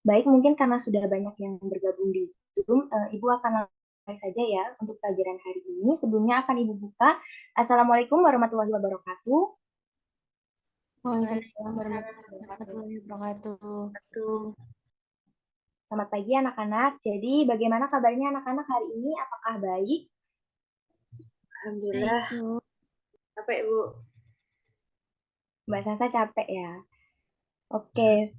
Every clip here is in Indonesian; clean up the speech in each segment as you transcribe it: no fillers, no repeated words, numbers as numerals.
Baik, mungkin karena sudah banyak yang bergabung di Zoom, Ibu akan mulai saja ya untuk pelajaran hari ini. Sebelumnya akan Ibu buka. Assalamualaikum warahmatullahi wabarakatuh. Waalaikumsalam Waalaikumsalam warahmatullahi wabarakatuh. warahmatullahi. Selamat pagi anak-anak. Jadi bagaimana kabarnya anak-anak hari ini? Apakah baik? Baik, Alhamdulillah. Bu. Capek, Bu. Mbak Sasa capek ya. Oke,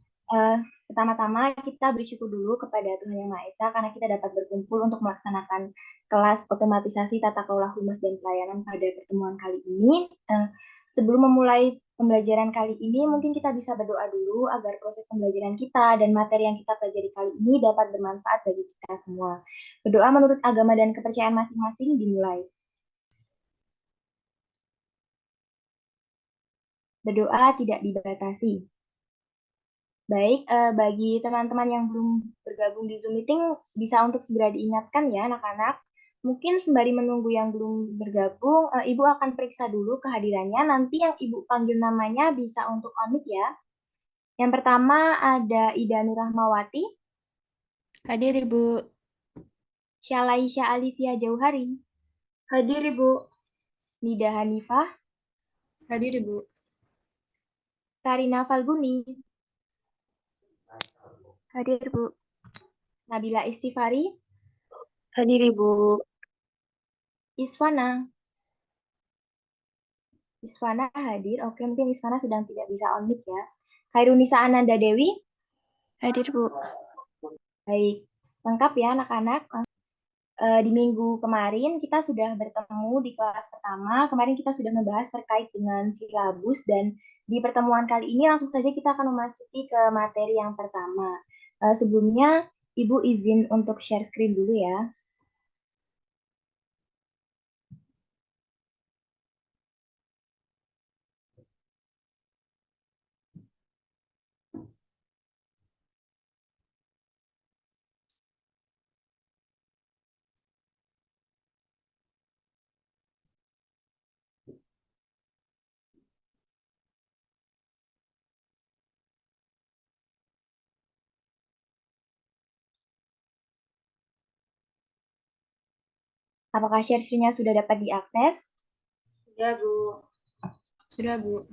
pertama-tama kita bersyukur dulu kepada Tuhan Yang Maha Esa karena kita dapat berkumpul untuk melaksanakan kelas otomatisasi tata kelola humas dan pelayanan pada pertemuan kali ini. Sebelum memulai pembelajaran kali ini, mungkin kita bisa berdoa dulu agar proses pembelajaran kita dan materi yang kita pelajari kali ini dapat bermanfaat bagi kita semua. Berdoa menurut agama dan kepercayaan masing-masing dimulai. Berdoa tidak dibatasi. Baik, bagi teman-teman yang belum bergabung di Zoom meeting, bisa untuk segera diingatkan ya anak-anak. Mungkin sembari menunggu yang belum bergabung, Ibu akan periksa dulu kehadirannya. Nanti yang Ibu panggil namanya bisa untuk unmute ya. Yang pertama ada Ida Nurahmawati, Hadir, Ibu. Syalaisya Alifia Jauhari, Hadir, Ibu. Nida Hanifah, Hadir, Ibu. Karina Falguni, Hadir, Bu. Nabila Istifari, Hadir, Ibu. Iswana. Iswana hadir. Oke, mungkin Iswana sedang tidak bisa unmute ya. Khairunisa Ananda Dewi. Hadir, Bu. Baik, lengkap ya anak-anak. Di minggu kemarin kita sudah bertemu di kelas pertama. Kemarin kita sudah membahas terkait dengan silabus dan di pertemuan kali ini langsung saja kita akan memasuki ke materi yang pertama. Sebelumnya Ibu izin untuk share screen dulu ya. Apakah share screen-nya sudah dapat diakses? Sudah, Bu. Sudah, Bu.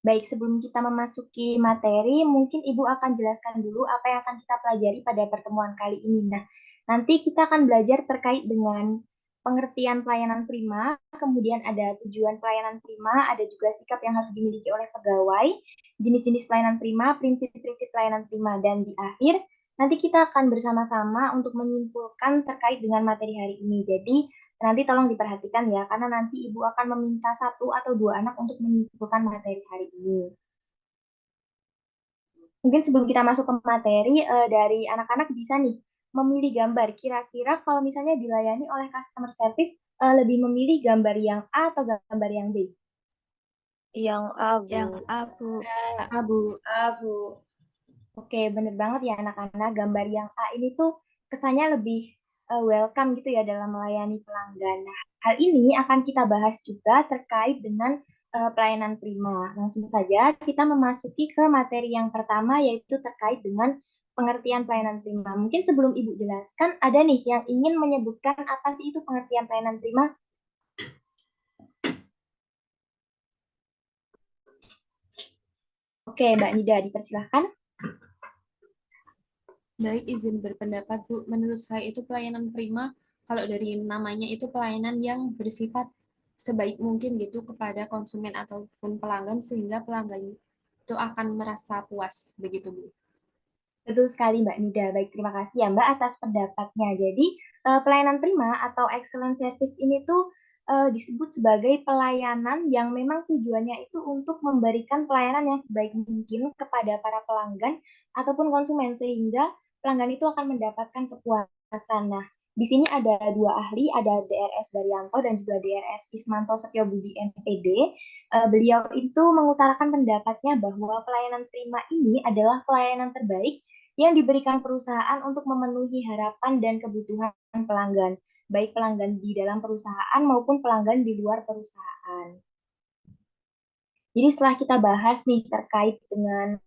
Baik, sebelum kita memasuki materi, mungkin Ibu akan jelaskan dulu apa yang akan kita pelajari pada pertemuan kali ini. Nah, nanti kita akan belajar terkait dengan pengertian pelayanan prima, kemudian ada tujuan pelayanan prima, ada juga sikap yang harus dimiliki oleh pegawai, jenis-jenis pelayanan prima, prinsip-prinsip pelayanan prima, dan di akhir nanti kita akan bersama-sama untuk menyimpulkan terkait dengan materi hari ini. Jadi, nanti tolong diperhatikan ya, karena nanti Ibu akan meminta satu atau dua anak untuk menyimpulkan materi hari ini. Mungkin sebelum kita masuk ke materi, dari anak-anak bisa nih memilih gambar. Kira-kira kalau misalnya dilayani oleh customer service, lebih memilih gambar yang A atau gambar yang B? Yang A, Bu. Yang A, Bu. A, Bu. A, Bu. Oke, bener banget ya anak-anak. Gambar yang A ini tuh kesannya lebih welcome gitu ya dalam melayani pelanggan. Nah, hal ini akan kita bahas juga terkait dengan pelayanan prima. Langsung saja kita memasuki ke materi yang pertama yaitu terkait dengan pengertian pelayanan prima. Mungkin sebelum Ibu jelaskan, ada nih yang ingin menyebutkan apa sih itu pengertian pelayanan prima? Oke, Mbak Nida, dipersilahkan. Baik, izin berpendapat, Bu. Menurut saya itu pelayanan prima, kalau dari namanya itu pelayanan yang bersifat sebaik mungkin gitu kepada konsumen ataupun pelanggan, sehingga pelanggan itu akan merasa puas, begitu, Bu. Betul sekali Mbak Nida. Baik, terima kasih ya Mbak atas pendapatnya. Jadi, pelayanan prima atau excellent service ini tuh disebut sebagai pelayanan yang memang tujuannya itu untuk memberikan pelayanan yang sebaik mungkin kepada para pelanggan ataupun konsumen sehingga pelanggan itu akan mendapatkan kepuasan. Nah, di sini ada dua ahli, ada DRS Daryanto dan juga DRS Ismanto Setyobudi MPD. Beliau itu mengutarakan pendapatnya bahwa pelayanan prima ini adalah pelayanan terbaik yang diberikan perusahaan untuk memenuhi harapan dan kebutuhan pelanggan, baik pelanggan di dalam perusahaan maupun pelanggan di luar perusahaan. Jadi setelah kita bahas nih terkait dengan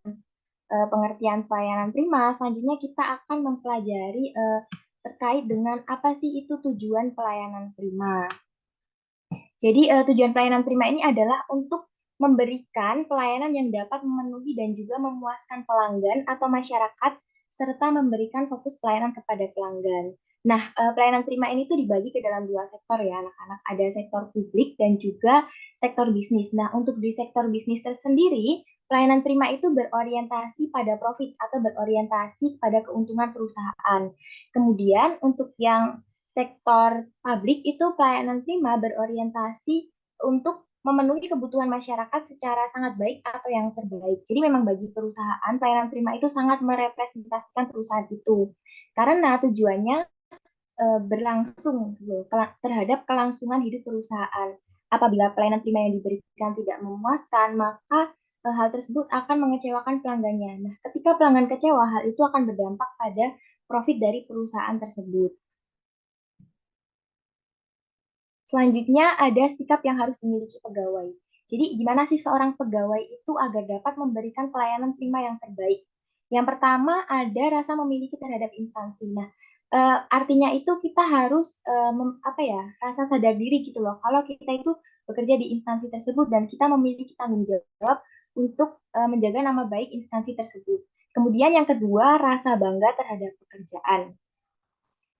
pengertian pelayanan prima, selanjutnya kita akan mempelajari terkait dengan apa sih itu tujuan pelayanan prima. Jadi tujuan pelayanan prima ini adalah untuk memberikan pelayanan yang dapat memenuhi dan juga memuaskan pelanggan atau masyarakat serta memberikan fokus pelayanan kepada pelanggan. Nah, pelayanan prima ini tuh dibagi ke dalam dua sektor ya anak-anak. Ada sektor publik dan juga sektor bisnis. Nah, untuk di sektor bisnis tersendiri, pelayanan prima itu berorientasi pada profit atau berorientasi pada keuntungan perusahaan. Kemudian untuk yang sektor publik itu pelayanan prima berorientasi untuk memenuhi kebutuhan masyarakat secara sangat baik atau yang terbaik. Jadi memang bagi perusahaan, pelayanan prima itu sangat merepresentasikan perusahaan itu. Karena tujuannya berlangsung gitu, terhadap kelangsungan hidup perusahaan. Apabila pelayanan prima yang diberikan tidak memuaskan, maka hal tersebut akan mengecewakan pelanggannya. Nah, ketika pelanggan kecewa, hal itu akan berdampak pada profit dari perusahaan tersebut. Selanjutnya ada sikap yang harus dimiliki pegawai. Jadi gimana sih seorang pegawai itu agar dapat memberikan pelayanan prima yang terbaik? Yang pertama ada rasa memiliki terhadap instansi. Nah, artinya itu kita harus rasa sadar diri gitu loh. Kalau kita itu bekerja di instansi tersebut dan kita memiliki tanggung jawab untuk menjaga nama baik instansi tersebut. Kemudian yang kedua, rasa bangga terhadap pekerjaan.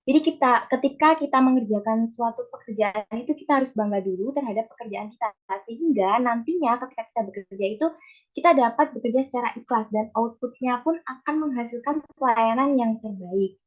Jadi ketika kita mengerjakan suatu pekerjaan itu kita harus bangga dulu terhadap pekerjaan kita sehingga nantinya ketika kita bekerja itu kita dapat bekerja secara ikhlas dan outputnya pun akan menghasilkan pelayanan yang terbaik.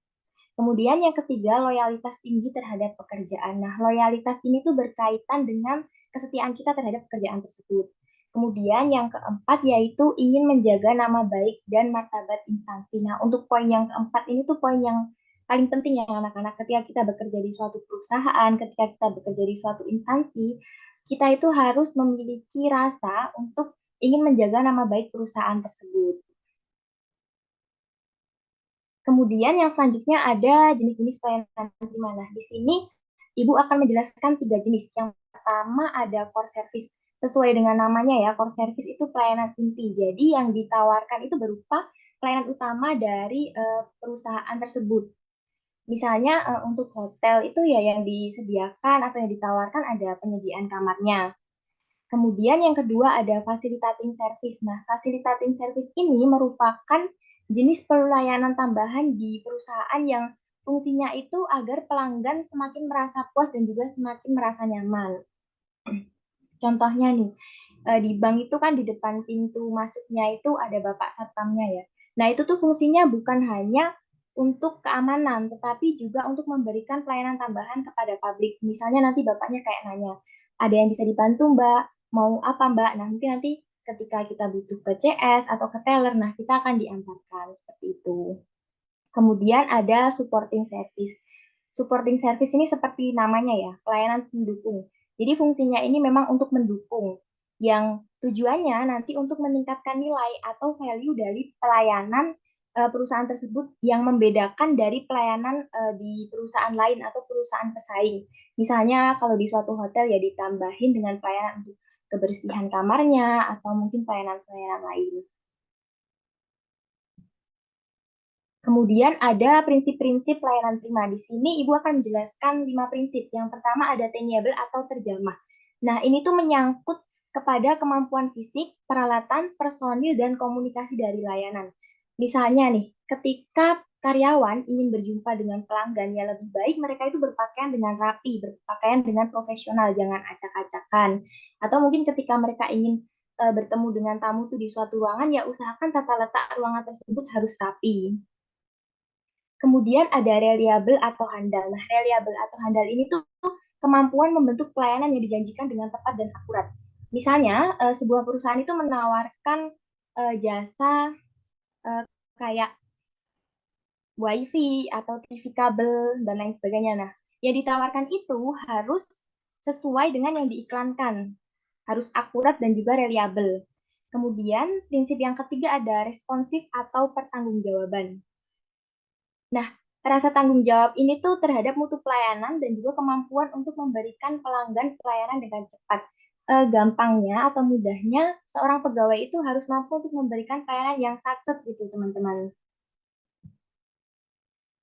Kemudian yang ketiga, loyalitas tinggi terhadap pekerjaan. Nah, loyalitas ini tuh berkaitan dengan kesetiaan kita terhadap pekerjaan tersebut. Kemudian yang keempat yaitu ingin menjaga nama baik dan martabat instansi. Nah, untuk poin yang keempat ini tuh poin yang paling penting ya anak-anak. Ketika kita bekerja di suatu perusahaan, ketika kita bekerja di suatu instansi, kita itu harus memiliki rasa untuk ingin menjaga nama baik perusahaan tersebut. Kemudian yang selanjutnya ada jenis-jenis pelayanan prima. Nah, di sini Ibu akan menjelaskan 3 jenis. Yang pertama ada core service. Sesuai dengan namanya ya, core service itu pelayanan inti. Jadi yang ditawarkan itu berupa pelayanan utama dari perusahaan tersebut. Misalnya untuk hotel itu ya yang disediakan atau yang ditawarkan ada penyediaan kamarnya. Kemudian yang kedua ada facilitating service. Nah, facilitating service ini merupakan jenis pelayanan tambahan di perusahaan yang fungsinya itu agar pelanggan semakin merasa puas dan juga semakin merasa nyaman. Contohnya nih, di bank itu kan di depan pintu masuknya itu ada Bapak Satpamnya ya. Nah, itu tuh fungsinya bukan hanya untuk keamanan, tetapi juga untuk memberikan pelayanan tambahan kepada publik. Misalnya nanti Bapaknya kayak nanya, ada yang bisa dibantu Mbak? Mau apa Mbak? Nah, mungkin nanti ketika kita butuh ke CS atau ke teller, nah kita akan diantarkan seperti itu. Kemudian ada supporting service. Supporting service ini seperti namanya ya, pelayanan pendukung. Jadi fungsinya ini memang untuk mendukung, yang tujuannya nanti untuk meningkatkan nilai atau value dari pelayanan perusahaan tersebut yang membedakan dari pelayanan di perusahaan lain atau perusahaan pesaing. Misalnya kalau di suatu hotel ya ditambahin dengan pelayanan untuk kebersihan kamarnya atau mungkin pelayanan-pelayanan lain. Kemudian ada prinsip-prinsip pelayanan prima. Di sini Ibu akan menjelaskan 5 prinsip. Yang pertama ada attainable atau terjamah. Nah, ini tuh menyangkut kepada kemampuan fisik, peralatan, personil, dan komunikasi dari layanan. Misalnya nih, ketika karyawan ingin berjumpa dengan pelanggan, ya lebih baik mereka itu berpakaian dengan rapi, berpakaian dengan profesional, jangan acak-acakan. Atau mungkin ketika mereka ingin bertemu dengan tamu tuh di suatu ruangan, ya usahakan tata letak ruangan tersebut harus rapi. Kemudian ada reliable atau handal. Nah, reliable atau handal ini tuh kemampuan membentuk pelayanan yang dijanjikan dengan tepat dan akurat. Misalnya, sebuah perusahaan itu menawarkan jasa kayak WiFi atau TV kabel dan lain sebagainya. Nah, yang ditawarkan itu harus sesuai dengan yang diiklankan, harus akurat dan juga reliable. Kemudian, prinsip yang ketiga ada responsif atau pertanggungjawaban. Nah, rasa tanggung jawab ini tuh terhadap mutu pelayanan dan juga kemampuan untuk memberikan pelanggan pelayanan dengan cepat. gampangnya atau mudahnya seorang pegawai itu harus mampu untuk memberikan pelayanan yang satset gitu, teman-teman.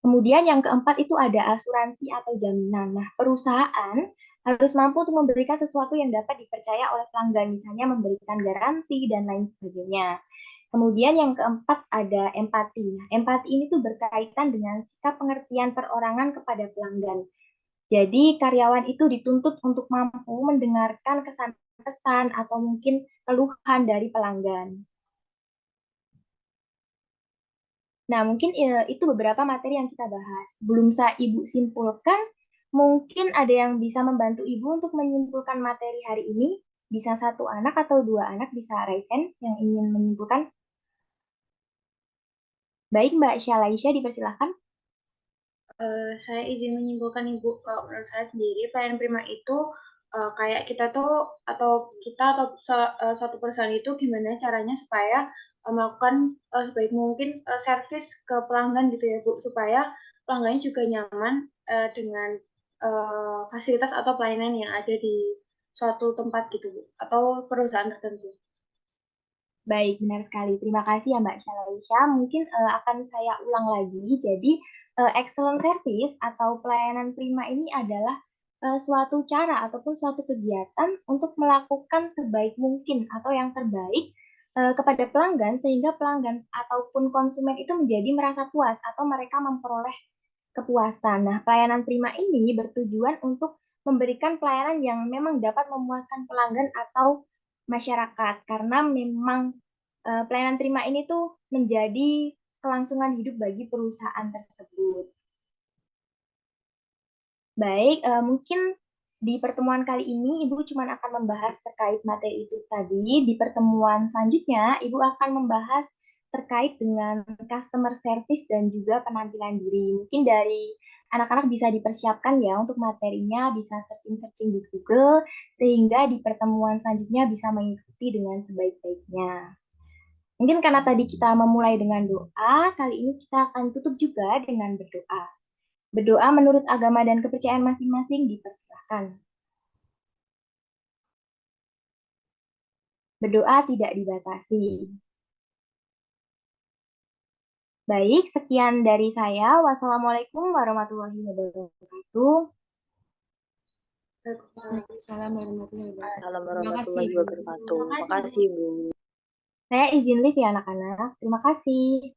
Kemudian yang keempat itu ada asuransi atau jaminan. Nah, perusahaan harus mampu untuk memberikan sesuatu yang dapat dipercaya oleh pelanggan, misalnya memberikan garansi dan lain sebagainya. Kemudian yang keempat ada empati. Nah, empati ini tuh berkaitan dengan sikap pengertian perorangan kepada pelanggan. Jadi karyawan itu dituntut untuk mampu mendengarkan kesan pesan atau mungkin keluhan dari pelanggan. Nah, mungkin itu beberapa materi yang kita bahas. Belum saya Ibu simpulkan, mungkin ada yang bisa membantu Ibu untuk menyimpulkan materi hari ini. Bisa satu anak atau dua anak, bisa raise hand yang ingin menyimpulkan. Baik, Mbak Syalaisya, dipersilahkan. Saya izin menyimpulkan Ibu, kalau menurut saya sendiri pelayanan prima itu kayak kita tuh atau satu perusahaan itu gimana caranya supaya melakukan sebaik mungkin servis ke pelanggan gitu ya Bu, supaya pelanggannya juga nyaman dengan fasilitas atau pelayanan yang ada di suatu tempat gitu Bu, atau perusahaan tertentu. Baik, benar sekali. Terima kasih ya Mbak Syalaisya. Mungkin akan saya ulang lagi. Jadi, excellent service atau pelayanan prima ini adalah suatu cara ataupun suatu kegiatan untuk melakukan sebaik mungkin atau yang terbaik kepada pelanggan sehingga pelanggan ataupun konsumen itu menjadi merasa puas atau mereka memperoleh kepuasan. Nah, pelayanan prima ini bertujuan untuk memberikan pelayanan yang memang dapat memuaskan pelanggan atau masyarakat karena memang pelayanan prima ini tuh menjadi kelangsungan hidup bagi perusahaan tersebut. Baik, mungkin di pertemuan kali ini Ibu cuma akan membahas terkait materi itu tadi. Di pertemuan selanjutnya Ibu akan membahas terkait dengan customer service dan juga penampilan diri. Mungkin dari anak-anak bisa dipersiapkan ya untuk materinya, bisa searching-searching di Google, sehingga di pertemuan selanjutnya bisa mengikuti dengan sebaik-baiknya. Mungkin karena tadi kita memulai dengan doa, kali ini kita akan tutup juga dengan berdoa. Berdoa menurut agama dan kepercayaan masing-masing dipersilahkan. Berdoa tidak dibatasi. Baik, sekian dari saya. Wassalamualaikum warahmatullahi wabarakatuh. Waalaikumsalam warahmatullahi wabarakatuh. Salam Terima kasih, warahmatullahi Bu. wabarakatuh. Makasih, Bu. Saya izin live ya anak-anak. Terima kasih.